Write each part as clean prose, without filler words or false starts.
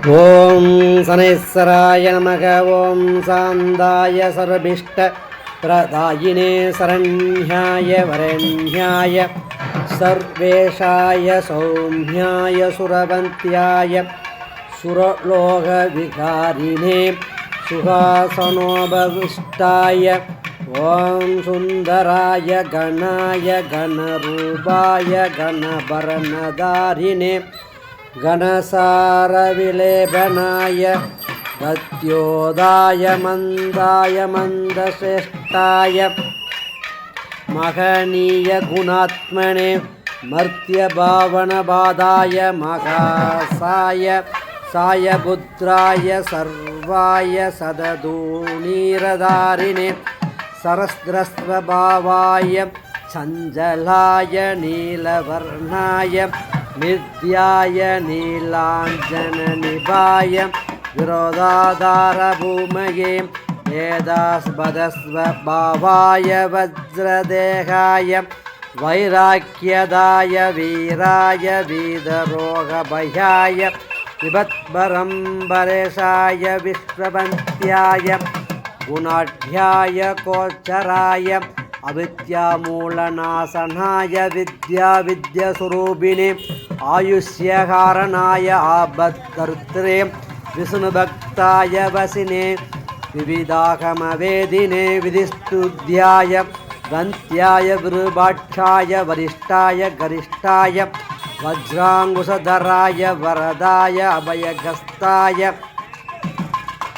ஓம் சனேஸ்வராய நமக. ஓம் சாந்தாய சர்வபிஷ்ட பிரதாயினே சரண்யாய வரண்யாய சர்வேஷாய சௌம்யாய சுரவந்தியாய சுரலோக விகாரிணே சுகாசனோபவிஷ்டாய ஓம் சுந்தராய கணாய கணரூபாய கணபரணதாரிணே கணசாரவிலேபனாய கத்யோதாய மந்தாய மந்தசேஷ்டாய மகனீய குணாத்மனே மர்த்தியபாவனபாதாய மகாசாய சாயபுத்ராய சர்வாய சததூணீரதாரிணே சரஸ்ரஸ்வபாவாய சஞ்சலாய நீலவர்ணாய நித்யாய நீலாஞ்சனநிபாய விரோதாதாரபூமயே வேதாஸ்பதஸ்வபாவாய வஜ்ரதேகாய வைராக்கியதாய வீராய வீதரோகபயாய விபத்பரம்பரேஷாய விஸ்வவந்தியாய குணாಢ்யாய கோச்சராய அவித்யாமூலநாசனாய வித்யாவித்யஸ்வரூபிணே ஆயுஷ்யகாரணாய ஆபத்கர்த்ரே விஷ்ணுபக்தாய வசினே விவிதாகமவேதினே விதிஸ்துத்யாய கந்த்யாய விருபாட்சாய வரிஷ்டாய கரிஷ்டாய வஜ்ராங்குஷதராய வரதாய அபயகஸ்தாய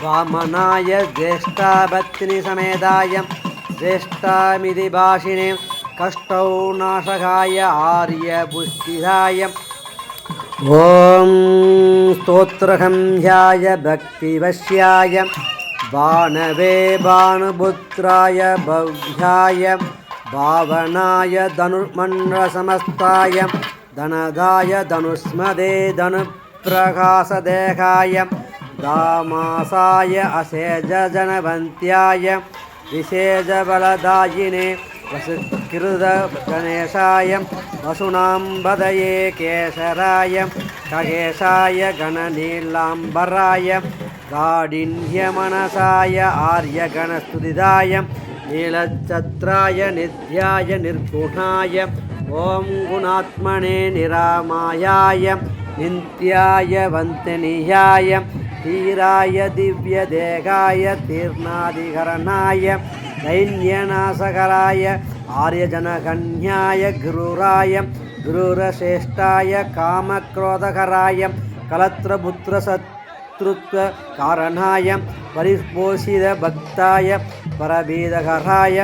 வாமனாய ஜேஷ்டாபத்னி சமேதாய ज्येष्ठामिति भाषिणे कष्टौ नाशकाय आर्यपुष्टिराय ॐ स्तोत्रहंध्याय भक्तिवश्याय बाणवे बाणपुत्राय भव्याय भावनाय धनुर्मण्डलसमस्ताय धनदाय धनुष्मदे धनुप्रकाशदेहाय दामासाय अशेजजनवन्त्याय विशेषबलदायिने वसुकृतगणेशाय वसुनाम्बदये केशराय खगेशाय गणनीलाम्बराय गाढिन्यमनसाय आर्यगणस्तुतिदाय नीलच्छत्राय नित्याय निर्गुणाय ॐ गुणात्मने निरामायाय नित्याय वन्दनीयाय धीराय दिव्यदेगाय तीर्णादिकरणाय दैन्यनाशकराय आर्यजनकन्याय गुरुराय गुरुरश्रेष्ठाय कामक्रोधकराय कलत्रपुत्रशत्रुत्वकारणाय परिपोषितभक्ताय परभीदकराय